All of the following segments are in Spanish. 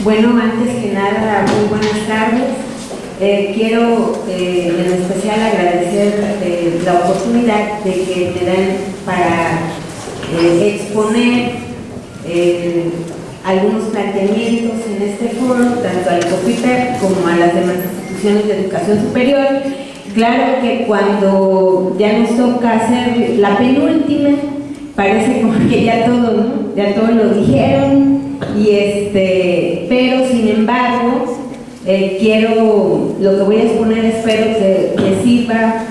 Bueno, antes que nada, muy buenas tardes. Quiero en especial agradecer la oportunidad de que me dan para exponer algunos planteamientos en este foro, tanto al COPIPEP como a las demás instituciones de educación superior. Claro que cuando ya nos toca hacer la penúltima, parece como que ya todo, ¿no? Ya todo lo dijeron, pero sin embargo, lo que voy a exponer espero que sirva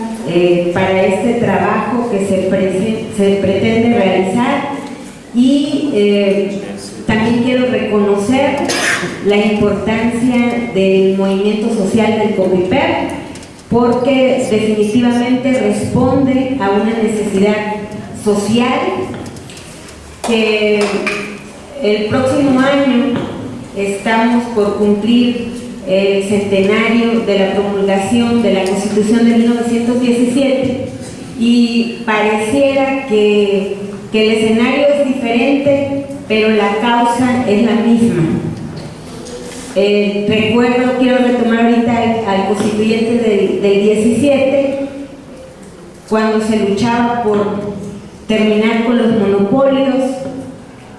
para este trabajo que se pretende realizar y también quiero reconocer la importancia del movimiento social del COPIPEP, porque definitivamente responde a una necesidad social que el próximo año estamos por cumplir el centenario de la promulgación de la Constitución de 1917 y pareciera que el escenario es diferente, pero la causa es la misma. Quiero retomar ahorita al constituyente del 17, cuando se luchaba por terminar con los monopolios,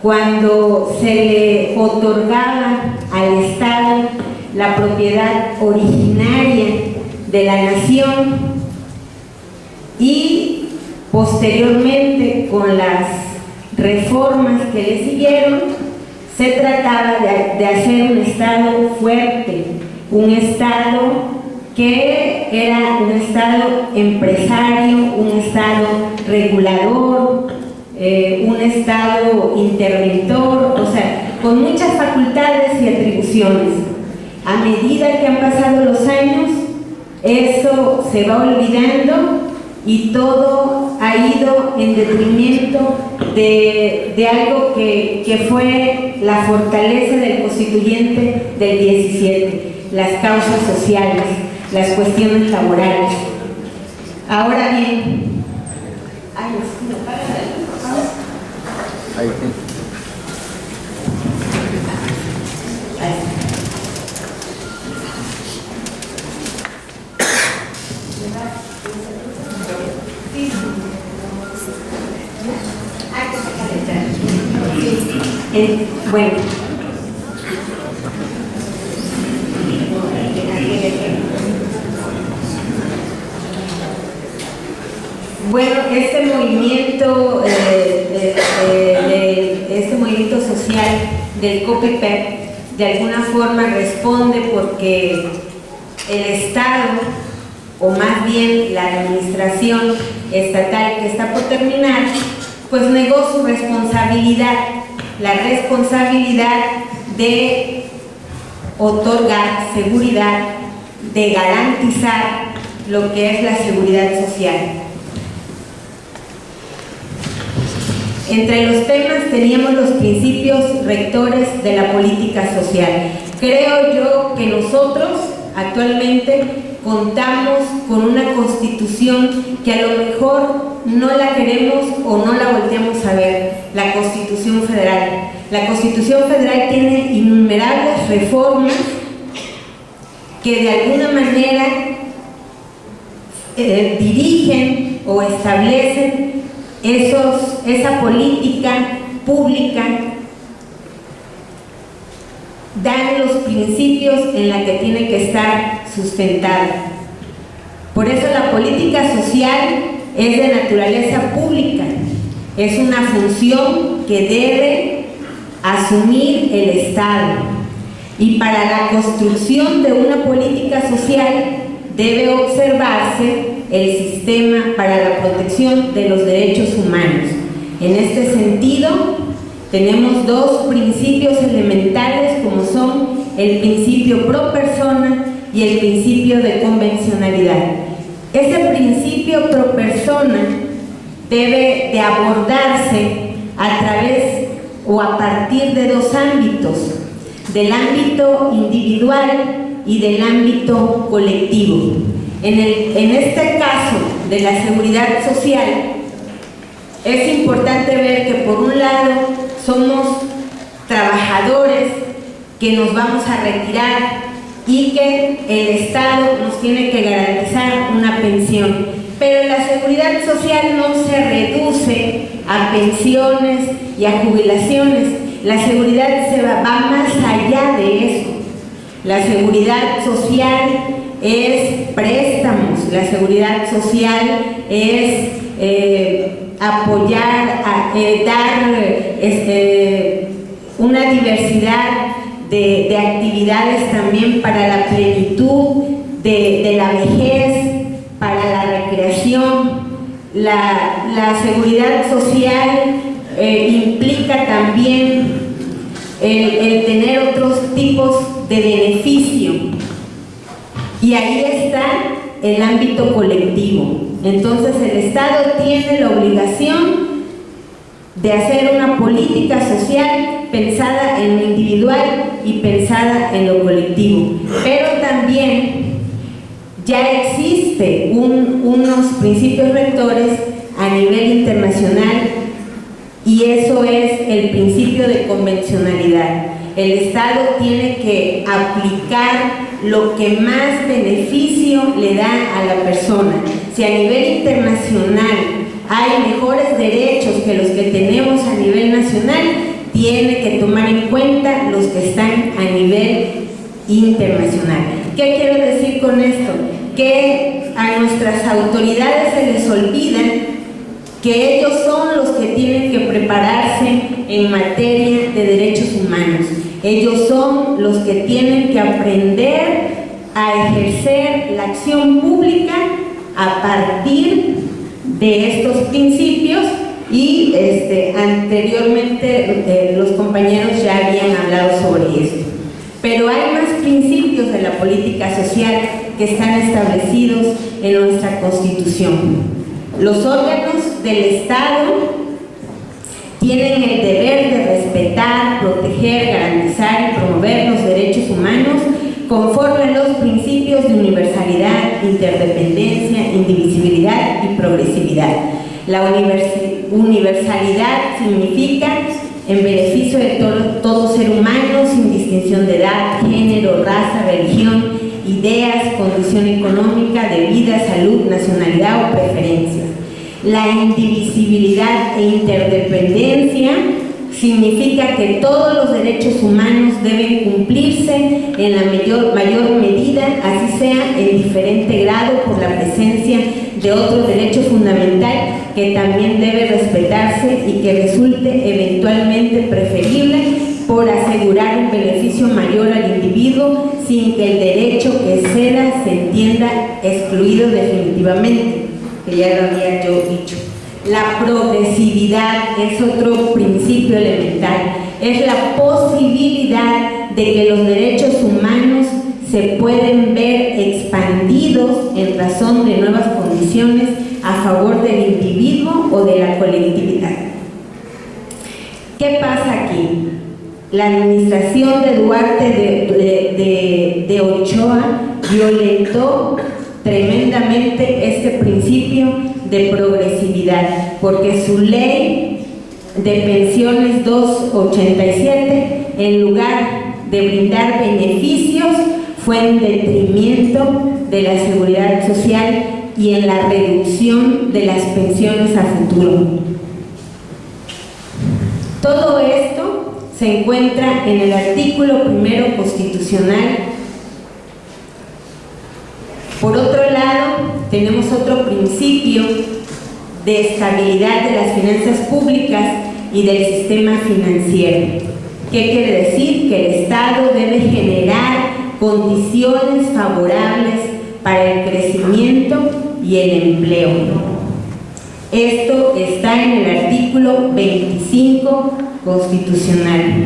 cuando se le otorgaba al Estado la propiedad originaria de la nación y posteriormente con las reformas que le siguieron, se trataba de hacer un Estado fuerte, un Estado que era un Estado empresario, un Estado regulador, un Estado interventor, o sea, con muchas facultades y atribuciones. A medida que han pasado los años, eso se va olvidando y todo ha ido en detrimento de algo que fue la fortaleza del constituyente del 17, las causas sociales, las cuestiones laborales. Ahora bien, bueno, este movimiento social del COPIPEP de alguna forma responde porque el Estado, o más bien la administración estatal que está por terminar, pues negó su responsabilidad, la responsabilidad de otorgar seguridad, de garantizar lo que es la seguridad social. Entre los temas teníamos los principios rectores de la política social. Creo yo que nosotros actualmente contamos con una constitución que a lo mejor no la queremos o no la volteamos a ver, la Constitución Federal. La Constitución Federal tiene innumerables reformas que de alguna manera dirigen o establecen esa política pública, dan los principios en la que tiene que estar sustentada. Por eso la política social es de naturaleza pública, es una función que debe asumir el Estado, y para la construcción de una política social debe observarse el sistema para la protección de los derechos humanos. En este sentido, tenemos dos principios elementales, como son el principio pro persona y el principio de convencionalidad. Ese principio pro persona debe de abordarse a través o a partir de dos ámbitos, del ámbito individual y del ámbito colectivo. En este caso de la seguridad social, es importante ver que por un lado somos trabajadores que nos vamos a retirar y que el Estado nos tiene que garantizar una pensión. Pero la seguridad social no se reduce a pensiones y a jubilaciones. La seguridad va más allá de eso. La seguridad social es préstamos, la seguridad social es apoyar, dar una diversidad de actividades también para la plenitud de la vejez, para la recreación. La seguridad social implica también el tener otros tipos de beneficio, y ahí está el ámbito colectivo. Entonces el Estado tiene la obligación de hacer una política social pensada en lo individual y pensada en lo colectivo, pero también ya existe unos principios rectores a nivel internacional, y eso es el principio de convencionalidad. El Estado tiene que aplicar lo que más beneficio le da a la persona. Si a nivel internacional hay mejores derechos que los que tenemos a nivel nacional, tiene que tomar en cuenta los que están a nivel internacional. ¿Qué quiero decir con esto? Que a nuestras autoridades se les olvida que ellos son los que tienen que prepararse en materia de derechos humanos. Ellos son los que tienen que aprender a ejercer la acción pública a partir de estos principios, y anteriormente los compañeros ya habían hablado sobre esto. Pero hay más principios de la política social que están establecidos en nuestra Constitución. Los órganos del Estado tienen el deber de respetar, proteger, garantizar y promover los derechos humanos conforme a los principios de universalidad, interdependencia, indivisibilidad y progresividad. La universalidad significa en beneficio de todo ser humano, sin distinción de edad, género, raza, religión, ideas, condición económica, de vida, salud, nacionalidad o preferencias. La indivisibilidad e interdependencia significa que todos los derechos humanos deben cumplirse en la mayor medida, así sea en diferente grado, por la presencia de otro derecho fundamental que también debe respetarse y que resulte eventualmente preferible por asegurar un beneficio mayor al individuo, sin que el derecho que ceda se entienda excluido definitivamente, que ya lo había yo dicho. La progresividad es otro principio elemental, es la posibilidad de que los derechos humanos se pueden ver expandidos en razón de nuevas condiciones a favor del individuo o de la colectividad. ¿Qué pasa aquí? La administración de Duarte de Ochoa violentó tremendamente este principio de progresividad, porque su ley de pensiones 287, en lugar de brindar beneficios, fue en detrimento de la seguridad social y en la reducción de las pensiones a futuro. Todo esto se encuentra en el artículo 1 constitucional. Por otro lado, tenemos otro principio de estabilidad de las finanzas públicas y del sistema financiero. ¿Qué quiere decir? Que el Estado debe generar condiciones favorables para el crecimiento y el empleo. Esto está en el artículo 25 constitucional.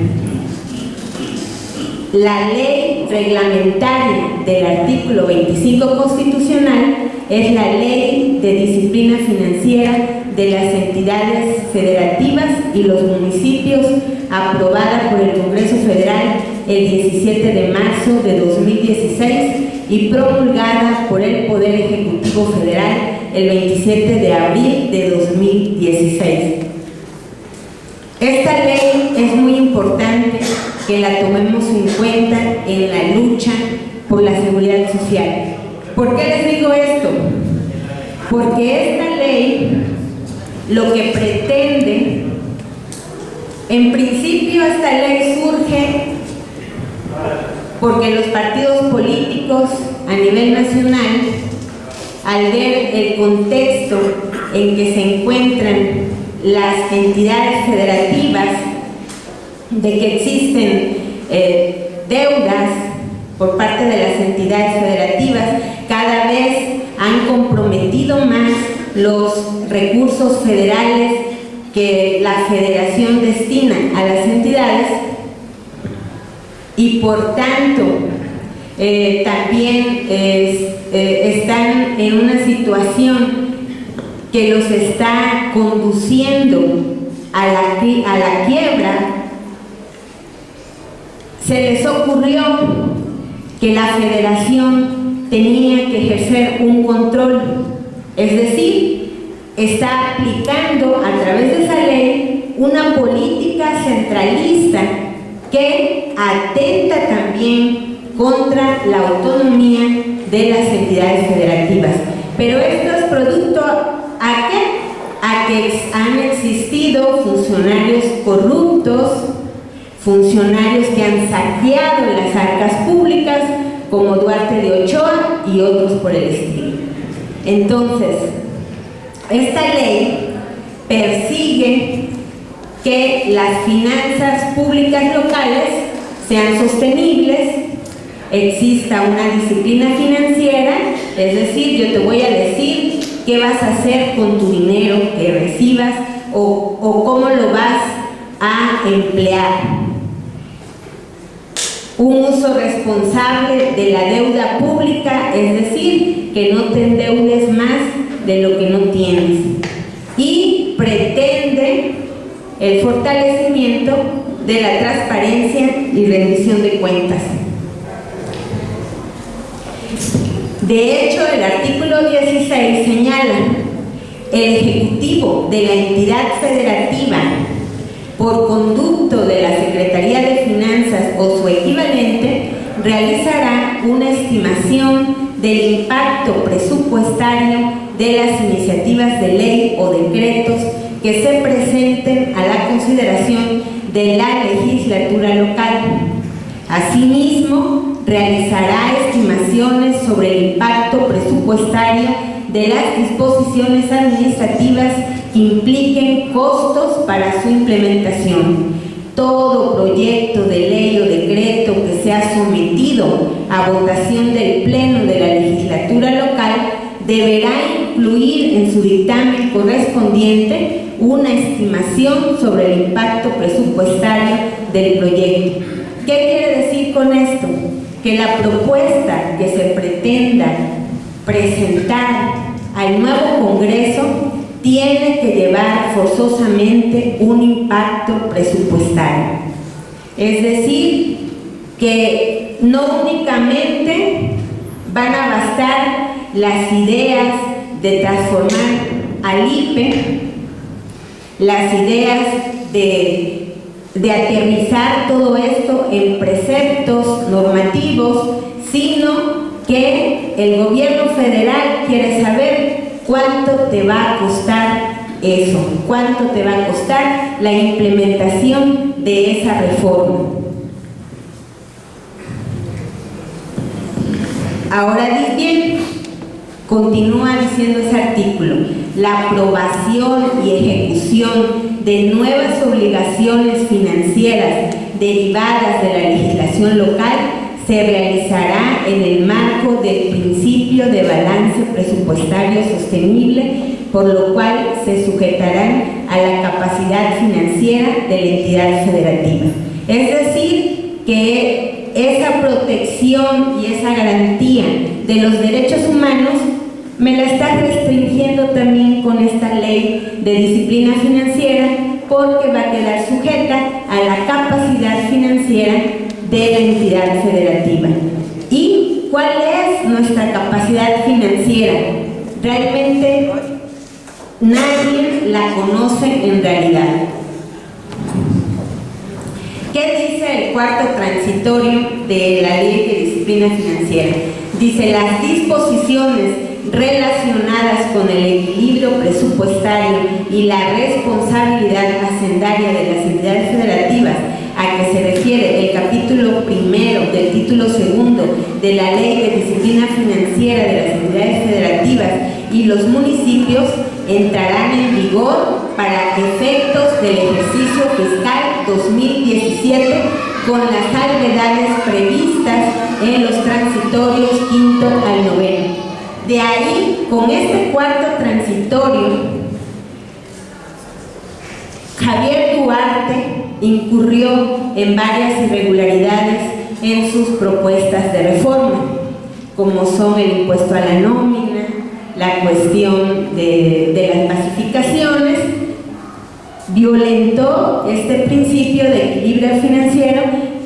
La ley reglamentaria del artículo 25 constitucional es la Ley de Disciplina Financiera de las entidades federativas y los municipios, aprobada por el Congreso Federal el 17 de marzo de 2016 y promulgada por el Poder Ejecutivo Federal el 27 de abril de 2016. Esta ley es muy importante que la tomemos en cuenta en la lucha por la seguridad social. ¿Por qué les digo esto? Porque esta ley lo que pretende, en principio esta ley surge porque los partidos políticos a nivel nacional, al ver el contexto en que se encuentran las entidades federativas, de que existen deudas por parte de las entidades federativas, cada vez han comprometido más los recursos federales que la federación destina a las entidades, y por tanto también están en una situación que los está conduciendo a la quiebra. Se les ocurrió que la federación tenía que ejercer un control, es decir, está aplicando a través de esa ley una política centralista que atenta también contra la autonomía de las entidades federativas. Pero esto es producto ¿a qué? A que han existido funcionarios corruptos, funcionarios que han saqueado las arcas públicas, como Duarte de Ochoa y otros por el estilo. Entonces, esta ley persigue que las finanzas públicas locales sean sostenibles, exista una disciplina financiera, es decir, yo te voy a decir qué vas a hacer con tu dinero que recibas o cómo lo vas a emplear. Un uso responsable de la deuda pública, es decir, que no te endeudes más de lo que no tienes. Y pretende el fortalecimiento de la transparencia y rendición de cuentas. De hecho, el artículo 16 señala: el Ejecutivo de la entidad federativa, por conducto de la Secretaría de Finanzas o su equivalente, realizará una estimación del impacto presupuestario de las iniciativas de ley o decretos que se presenten a la consideración de la legislatura local. Asimismo, realizará estimaciones sobre el impacto presupuestario de las disposiciones administrativas que impliquen costos para su implementación. Todo proyecto de ley o decreto que sea sometido a votación del Pleno de la legislatura local deberá incluir en su dictamen correspondiente una estimación sobre el impacto presupuestario del proyecto. ¿Qué quiere decir con esto? Que la propuesta que se pretenda presentar al nuevo Congreso tiene que llevar forzosamente un impacto presupuestario. Es decir, que no únicamente van a bastar las ideas de transformar al IPE, las ideas de aterrizar todo esto en preceptos normativos, sino que el gobierno federal quiere saber cuánto te va a costar eso, cuánto te va a costar la implementación de esa reforma. Ahora bien, continúa diciendo ese artículo: la aprobación y ejecución de nuevas obligaciones financieras derivadas de la legislación local se realizará en el marco del principio de balance presupuestario sostenible, por lo cual se sujetarán a la capacidad financiera de la entidad federativa. Es decir, que esa protección y esa garantía de los derechos humanos me la está restringiendo también con esta ley de disciplina financiera, porque va a quedar sujeta a la capacidad financiera de la entidad federativa. ¿Y cuál es nuestra capacidad financiera? Realmente nadie la conoce en realidad. ¿Qué dice el cuarto transitorio de la Ley de Disciplina Financiera. Dice: las disposiciones relacionadas con el equilibrio presupuestario y la responsabilidad hacendaria de las entidades federativas a que se refiere el capítulo primero del título segundo de la Ley de Disciplina Financiera de las entidades federativas y los municipios entrarán en vigor para efectos del ejercicio fiscal 2017 con las salvedades previstas en los transitorios quinto al noveno. De ahí, con este cuarto transitorio, Javier Duarte incurrió en varias irregularidades en sus propuestas de reforma, como son el impuesto a la nómina, la cuestión de las pacificaciones. Violentó este principio de equilibrio financiero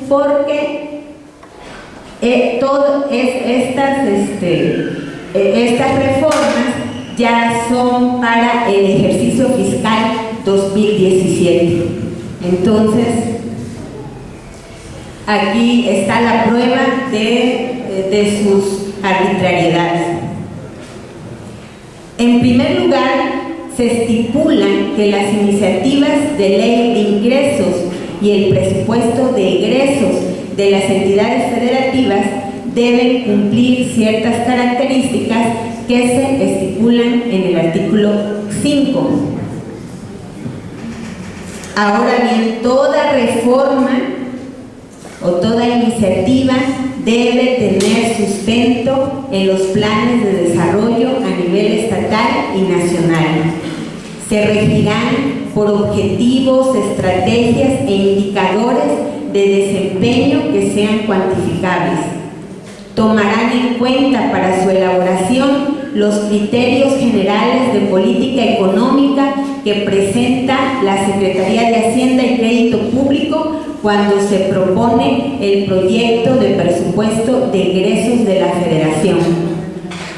porque estas reformas ya son para el ejercicio fiscal 2017. Entonces, aquí está la prueba de sus arbitrariedades. En primer lugar, se estipula que las iniciativas de ley de ingresos y el presupuesto de egresos de las entidades federativas deben cumplir ciertas características que se estipulan en el artículo 5. Ahora bien, toda reforma o toda iniciativa debe tener sustento en los planes de desarrollo a nivel estatal y nacional. Se regirán por objetivos, estrategias e indicadores de desempeño que sean cuantificables. Tomarán en cuenta para su elaboración los criterios generales de política económica que presenta la Secretaría de Hacienda y Crédito Público cuando se propone el proyecto de presupuesto de egresos de la Federación.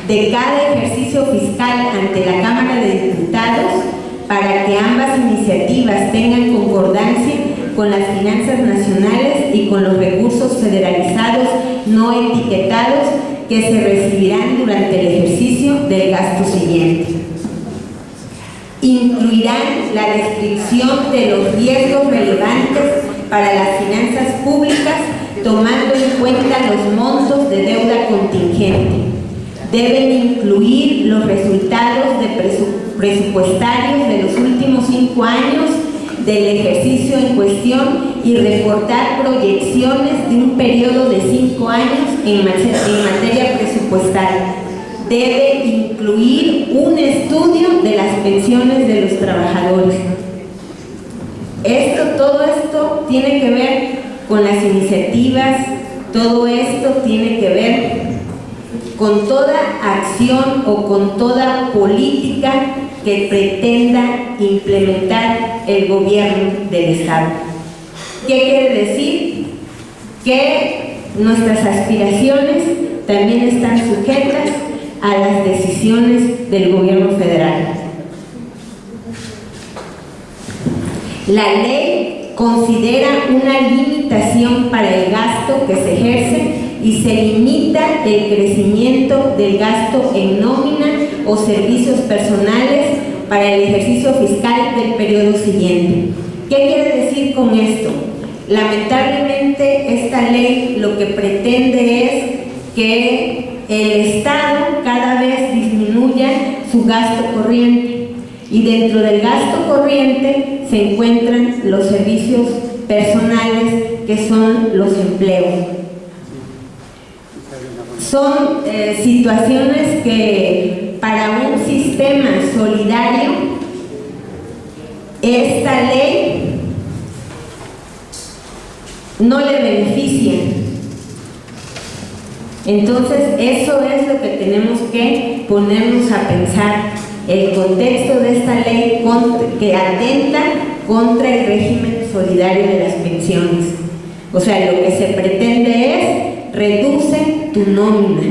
De cada ejercicio fiscal ante la Cámara de Diputados, para que ambas iniciativas tengan concordancia con las finanzas nacionales y con los recursos federalizados no etiquetados que se recibirán durante el ejercicio del gasto siguiente. Incluirán la descripción de los riesgos relevantes para las finanzas públicas, tomando en cuenta los montos de deuda contingente. Deben incluir los resultados presupuestarios de los últimos 5 años del ejercicio en cuestión y reportar proyecciones de un periodo de 5 años en materia presupuestal. Debe incluir un estudio de las pensiones de los trabajadores. Todo esto tiene que ver con las iniciativas, todo esto tiene que ver con toda acción o con toda política que pretenda implementar el gobierno del Estado. ¿Qué quiere decir? Que nuestras aspiraciones también están sujetas a las decisiones del gobierno federal. La ley considera una limitación para el gasto que se ejerce y se limita el crecimiento del gasto en nómina o servicios personales para el ejercicio fiscal del periodo siguiente. ¿Qué quiere decir con esto? Lamentablemente, esta ley lo que pretende es que el Estado cada vez disminuya su gasto corriente, y dentro del gasto corriente se encuentran los servicios personales, que son los empleos. Son situaciones que para un sistema solidario esta ley no le beneficia. Entonces, eso es lo que tenemos que ponernos a pensar. El contexto de esta ley que atenta contra el régimen solidario de las pensiones. O sea, lo que se pretende es reduce tu nómina.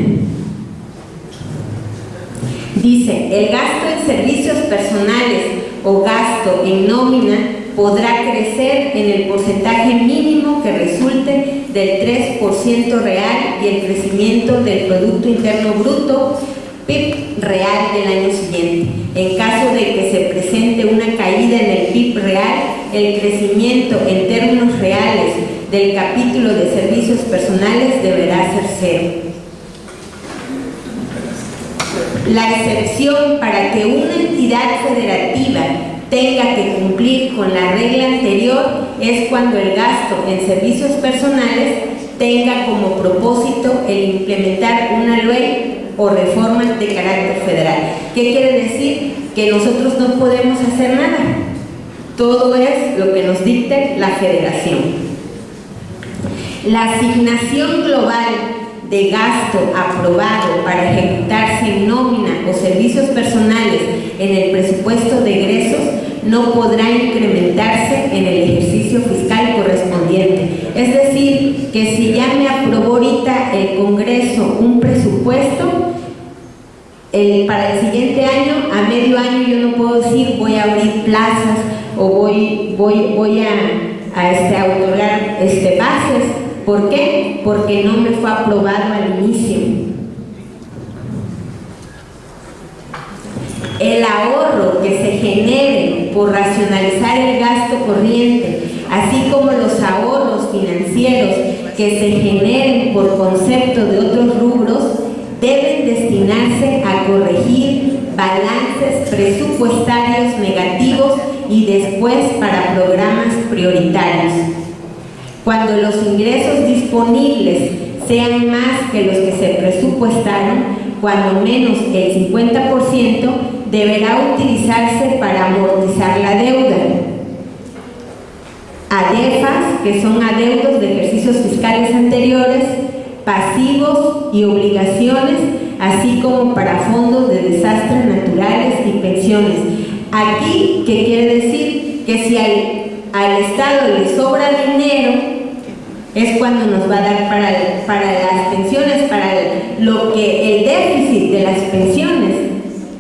Dice, el gasto en servicios personales o gasto en nómina podrá crecer en el porcentaje mínimo que resulte del 3% real y el crecimiento del Producto Interno Bruto, PIB real del año siguiente. En caso de que se presente una caída en el PIB real, el crecimiento en términos reales del capítulo de servicios personales deberá ser cero. La excepción para que una entidad federativa tenga que cumplir con la regla anterior es cuando el gasto en servicios personales tenga como propósito el implementar una ley o reforma de carácter federal. ¿Qué quiere decir? Que nosotros no podemos hacer nada. Todo es lo que nos dicte la federación. La asignación global de gasto aprobado para ejecutarse en nómina o servicios personales en el presupuesto de egresos no podrá incrementarse en el ejercicio fiscal correspondiente. Es decir, que si ya me aprobó ahorita el Congreso un presupuesto, para el siguiente año, a medio año, yo no puedo decir voy a abrir plazas o voy a otorgar bases. ¿Por qué? Porque no me fue aprobado al inicio. El ahorro que se genere por racionalizar el gasto corriente, así como los ahorros financieros que se generen por concepto de otros rubros, deben destinarse a corregir balances presupuestarios negativos y después para programas prioritarios. Cuando los ingresos disponibles sean más que los que se presupuestaron, cuando menos el 50%, deberá utilizarse para amortizar la deuda. ADEFAS, que son adeudos de ejercicios fiscales anteriores, pasivos y obligaciones, así como para fondos de desastres naturales y pensiones. Aquí, ¿qué quiere decir? Que si al Estado le sobra dinero, es cuando nos va a dar para las pensiones, para el déficit de las pensiones,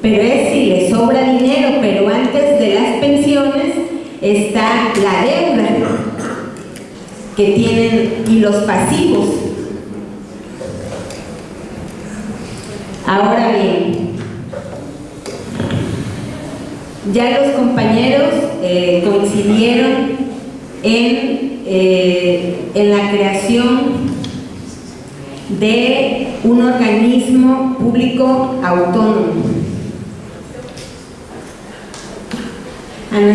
pero es si le sobra dinero, pero antes de las pensiones está la deuda que tienen y los pasivos. Ahora bien, ya los compañeros coincidieron en la creación de un organismo público autónomo. A ver,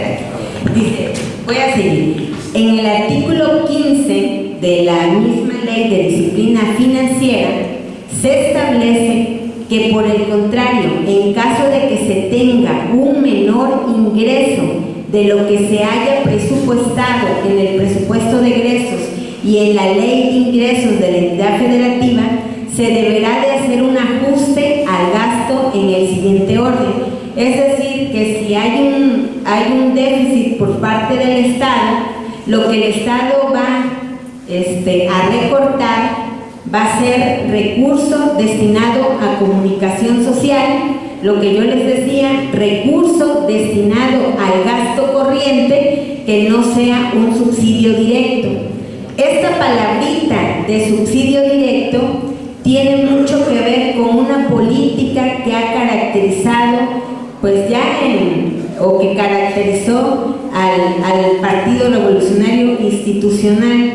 aquí. Dice, voy a seguir. En el artículo 15 de la misma Ley de Disciplina Financiera se establece que, por el contrario, en caso de que se tenga un menor ingreso de lo que se haya presupuestado en el presupuesto de egresos y en la ley de ingresos de la entidad federativa, se deberá de hacer un ajuste al gasto en el siguiente orden. Es decir, que si hay un déficit por parte del Estado, lo que el Estado va a recortar va a ser recurso destinado a comunicación social, lo que yo les decía, recurso destinado al gasto corriente que no sea un subsidio directo. Esta palabrita de subsidio directo tiene mucho que ver con una política que ha caracterizado, pues ya o que caracterizó al Partido Revolucionario Institucional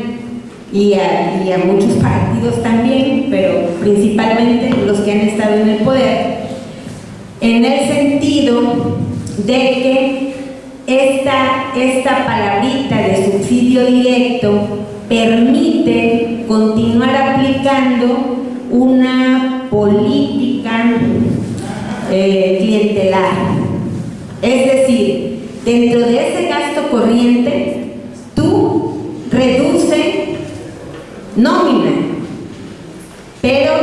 y a muchos partidos también, pero principalmente los que han estado en el poder, en el sentido de que esta palabrita de subsidio directo permite continuar aplicando una política clientelar. Es decir, dentro de ese gasto corriente, tú reduces nómina, pero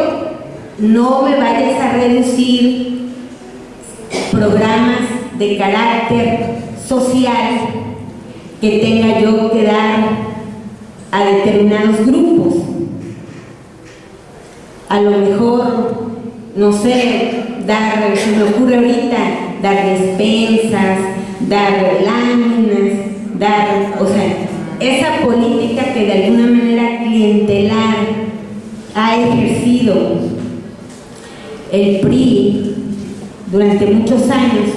no me vayas a reducir programas de carácter social que tenga yo que dar a determinados grupos. A lo mejor, no sé, se me ocurre ahorita dar despensas, dar láminas, o sea, esa política que de alguna manera clientelar ha ejercido el PRI durante muchos años,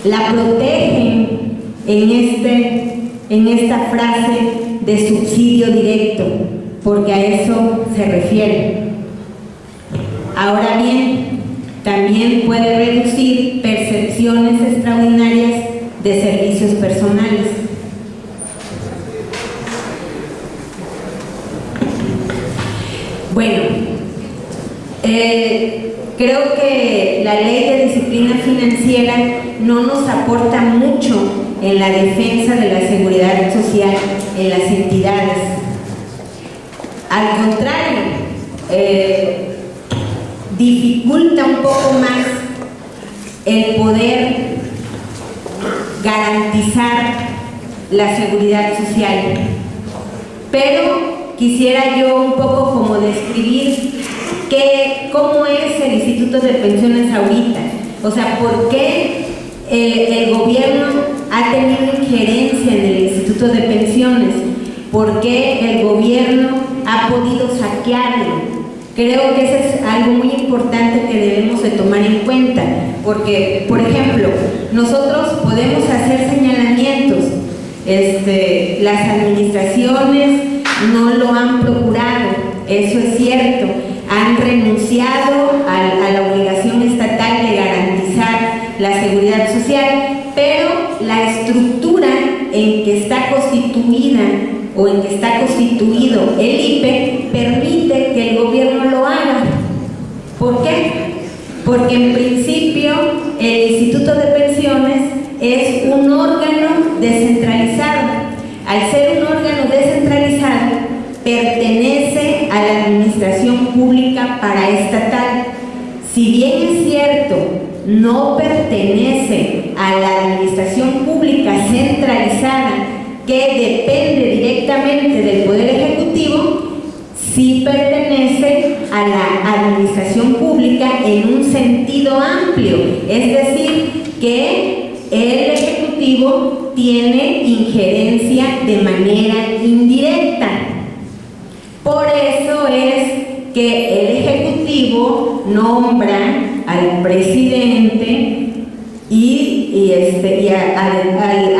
la protegen en esta frase de subsidio directo, porque a eso se refiere. Ahora bien, también puede reducir percepciones extraordinarias de servicios personales. Bueno, creo que la ley de disciplina financiera no nos aporta mucho en la defensa de la seguridad social en las entidades. Al contrario, dificulta un poco más el poder garantizar la seguridad social. Pero quisiera yo un poco como describir cómo es el Instituto de Pensiones ahorita. O sea, ¿por qué el gobierno ha tenido injerencia en el Instituto de Pensiones? ¿Por qué el gobierno ha podido saquearlo? Creo que eso es algo muy importante que debemos de tomar en cuenta, porque, por ejemplo, nosotros podemos hacer señalamientos, las administraciones no lo han procurado, eso es cierto, han renunciado a la obligación estatal de garantizar la seguridad social, pero la estructura en que está constituida o en que está constituido el IPE permite que el gobierno lo haga. ¿Por qué? Porque en principio el Instituto de Pensiones es un órgano descentralizado. Al ser un órgano descentralizado, pertenece a la administración pública paraestatal. Si bien es cierto, no pertenece a la administración pública centralizada, que depende directamente del Poder Ejecutivo, sí pertenece a la administración pública en un sentido amplio, es decir, que el Ejecutivo tiene injerencia de manera indirecta. Por eso es que el Ejecutivo nombra al presidente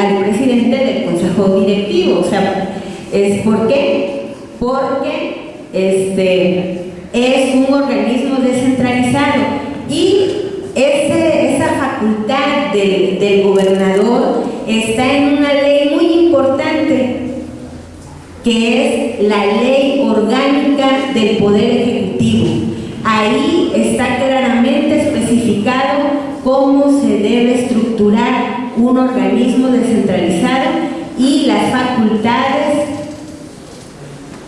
al presidente del Consejo Directivo. O sea, ¿por qué? Porque es un organismo descentralizado y esa facultad del gobernador está en una ley muy importante, que es la Ley Orgánica del Poder Ejecutivo. Ahí está claramente especificado cómo se debe estructurar un organismo descentralizado y las facultades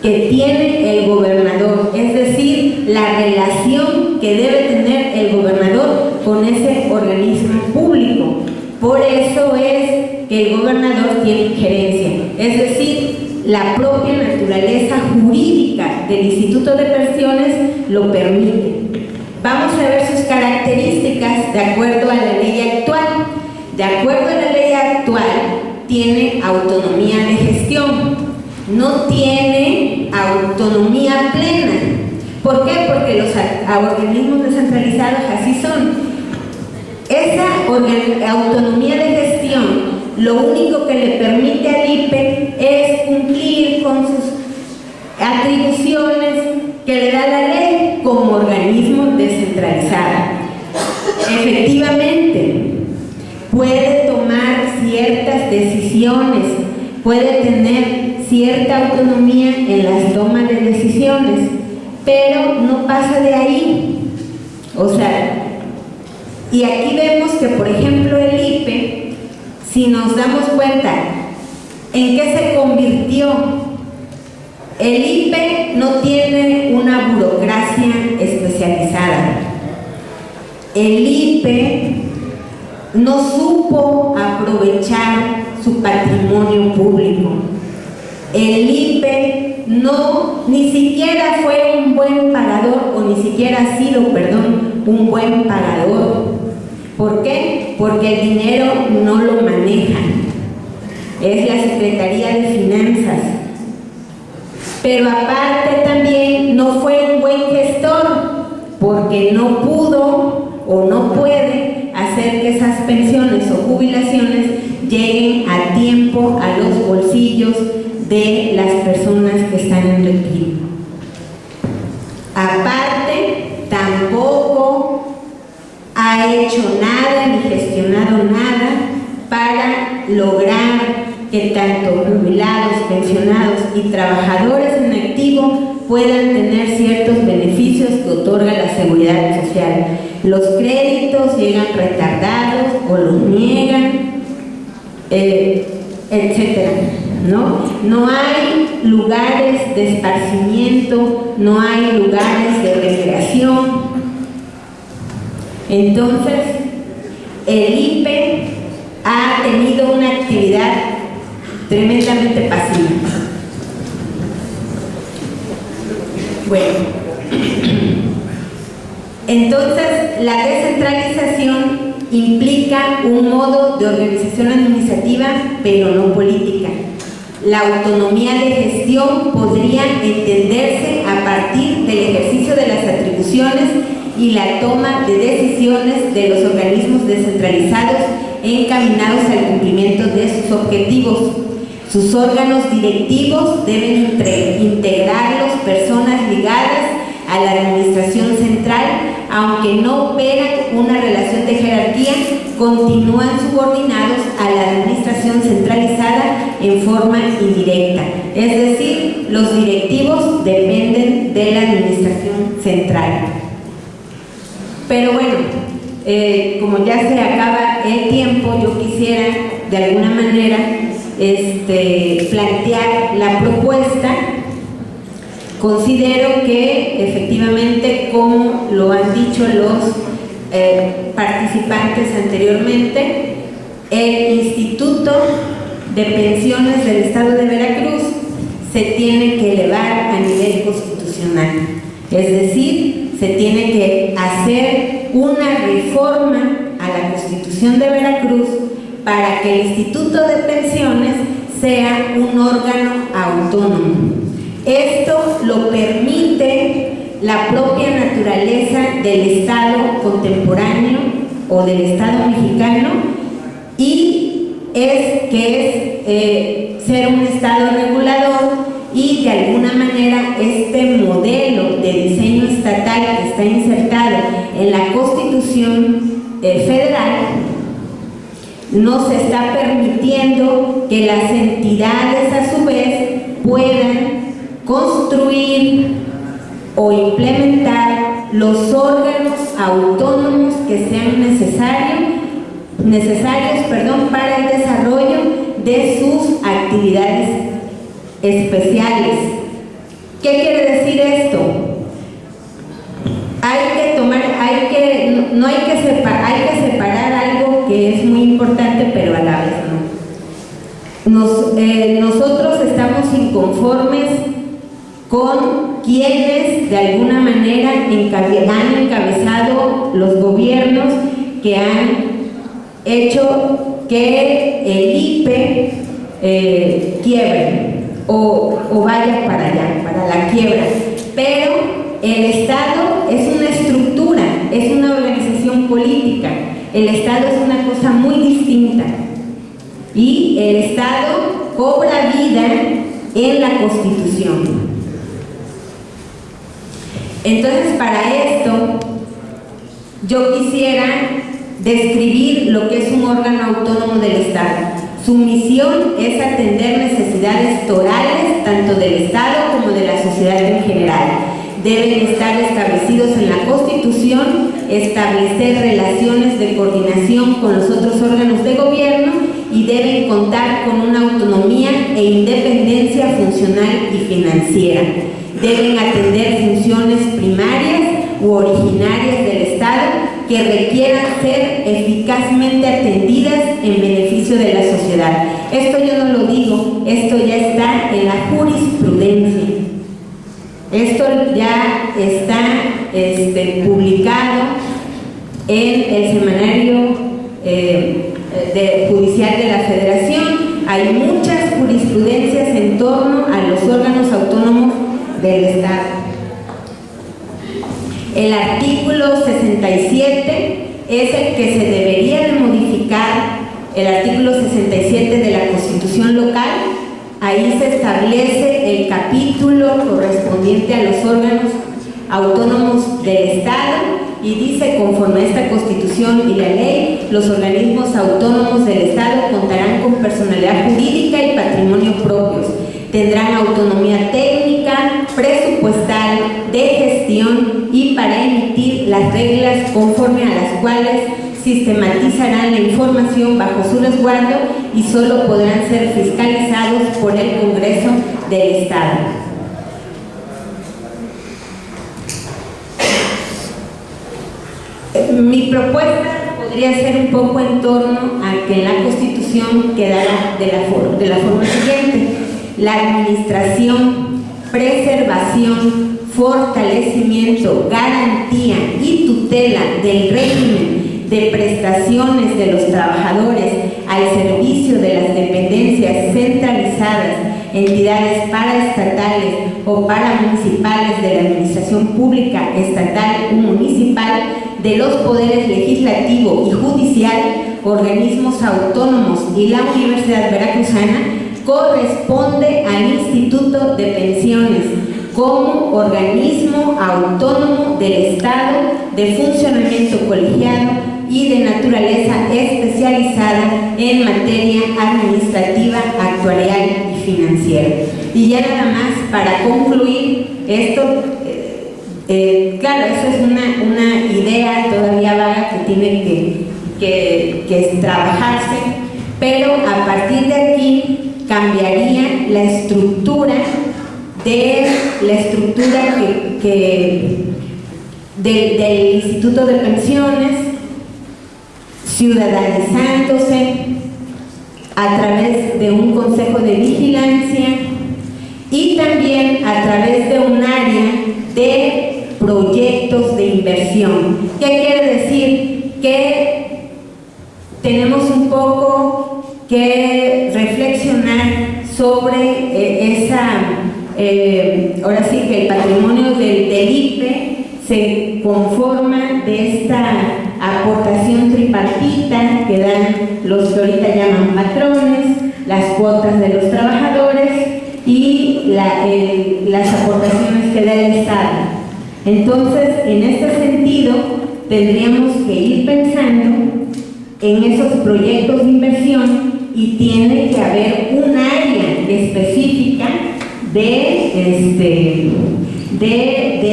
que tiene el gobernador, es decir, la relación que debe tener el gobernador con ese organismo público. Por eso es que el gobernador tiene injerencia, es decir, la propia naturaleza jurídica del Instituto de Pensiones lo permite. Vamos a ver sus características de acuerdo a la ley actual. De acuerdo a la ley actual, tiene autonomía de gestión, no tiene autonomía plena. ¿Por qué? Porque los organismos descentralizados así son. Esa autonomía de gestión lo único que le permite al IPE es cumplir con sus atribuciones que le da la ley como organismo descentralizado. Efectivamente, puede tomar ciertas decisiones, puede tener cierta autonomía en las tomas de decisiones, pero no pasa de ahí. O sea, y aquí vemos que, por ejemplo, el IPE, si nos damos cuenta en qué se convirtió, el IPE no tiene una burocracia especializada. El IPE no supo aprovechar su patrimonio público. El IPE ni siquiera fue un buen pagador, o ni siquiera ha sido, un buen pagador. ¿Por qué? Porque el dinero no lo manejan, es la Secretaría de Finanzas. Pero aparte también no fue un buen gestor, porque no pudo o no puede hacer que esas pensiones o jubilaciones lleguen a tiempo a los bolsillos de las personas que están en retiro. Aparte, tampoco ha hecho nada ni gestionado nada para lograr que tanto jubilados, pensionados y trabajadores en activo puedan tener ciertos beneficios que otorga la Seguridad Social. Los créditos llegan retardados o los niegan, etcétera, ¿no? No hay lugares de esparcimiento, no hay lugares de recreación. Entonces, el IPE ha tenido una actividad tremendamente pasiva. Bueno, entonces la descentralización implica un modo de organización administrativa, pero no política. La autonomía de gestión podría entenderse a partir del ejercicio de las atribuciones y la toma de decisiones de los organismos descentralizados encaminados al cumplimiento de sus objetivos. Sus órganos directivos deben integrarlos personas ligadas a la administración central, aunque no operan una relación de jerarquía, continúan subordinados a la administración centralizada en forma indirecta. Es decir, los directivos dependen de la administración central. Pero bueno, como ya se acaba el tiempo, yo quisiera de alguna manera plantear la propuesta. Considero que efectivamente, como lo han dicho los participantes anteriormente, el Instituto de Pensiones del Estado de Veracruz se tiene que elevar a nivel constitucional, es decir, se tiene que hacer una reforma a la Constitución de Veracruz para que el Instituto de Pensiones sea un órgano autónomo. Esto lo permite la propia naturaleza del Estado contemporáneo o del Estado mexicano, y es ser un Estado regulador, y de alguna manera este modelo de diseño estatal que está insertado en la Constitución Federal nos está permitiendo que las entidades a su vez puedan construir o implementar los órganos autónomos que sean necesarios para el desarrollo de sus actividades especiales. ¿Qué quiere decir esto? Hay que separar algo que es muy importante, pero a la vez no. Nosotros estamos inconformes con quienes de alguna manera han encabezado los gobiernos que han hecho que el IPE quiebre o vaya para allá, para la quiebra. Pero el Estado es una estructura, es una organización política. El Estado es una cosa muy distinta, y el Estado cobra vida en la Constitución. Entonces, para esto, yo quisiera describir lo que es un órgano autónomo del Estado. Su misión es atender necesidades torales tanto del Estado como de la sociedad en general. Deben estar establecidos en la Constitución, establecer relaciones de coordinación con los otros órganos de gobierno, y deben contar con una autonomía e independencia funcional y financiera. Deben atender funciones primarias u originarias del Estado que requieran ser eficazmente atendidas en beneficio de la sociedad. Esto yo no lo digo, esto ya está en la jurisprudencia. Esto ya está publicado en el semanario judicial de la Federación. Hay muchas jurisprudencias en torno a los órganos autónomos del Estado. El artículo 67 es el que se debería de modificar, el artículo 67 de la Constitución local. Ahí se establece el capítulo correspondiente a los órganos autónomos del Estado y dice: conforme a esta Constitución y la ley, los organismos autónomos del Estado contarán con personalidad jurídica y patrimonio propios. Tendrán autonomía técnica, presupuestal, de gestión y para emitir las reglas conforme a las cuales sistematizarán la información bajo su resguardo y solo podrán ser fiscalizados por el Congreso del Estado. Mi propuesta podría ser un poco en torno a que en la Constitución quedara de la forma siguiente: la administración, preservación, fortalecimiento, garantía y tutela del régimen de prestaciones de los trabajadores al servicio de las dependencias centralizadas, entidades paraestatales o paramunicipales de la administración pública estatal o municipal, de los poderes legislativo y judicial, organismos autónomos y la Universidad Veracruzana, corresponde al Instituto de Pensiones como organismo autónomo del Estado de funcionamiento colegiado y de naturaleza especializada en materia administrativa, actuarial y financiera. Y ya nada más para concluir esto, claro, eso es una idea todavía vaga que tiene que trabajarse, pero a partir de aquí cambiaría la estructura del Instituto de Pensiones, ciudadanizándose a través de un consejo de vigilancia y también a través de un área de proyectos de inversión. ¿Qué quiere decir? Que tenemos un poco que reflexionar sobre ahora sí que el patrimonio del IPE se conforma de esta aportación tripartita que dan los que ahorita llaman patrones, las cuotas de los trabajadores y las aportaciones que da el Estado. Entonces, en este sentido, tendríamos que ir pensando en esos proyectos de inversión y tiene que haber un área específica del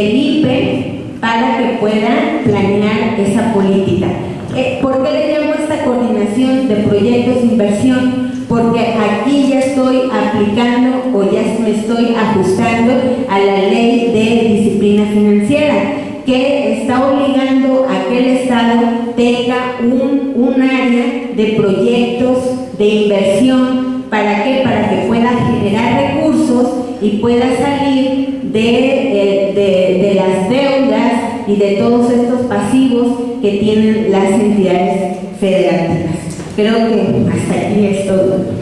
IPE para que pueda planear esa política. ¿Por qué le llamo esta coordinación de proyectos de inversión? Porque aquí ya estoy aplicando o ya me estoy ajustando a la ley de disciplina financiera, que está obligando a que el Estado tenga un área de proyectos de inversión. ¿Para qué? Para que pueda generar recursos y pueda salir de las deudas y de todos estos pasivos que tienen las entidades federativas. Creo que hasta aquí es todo.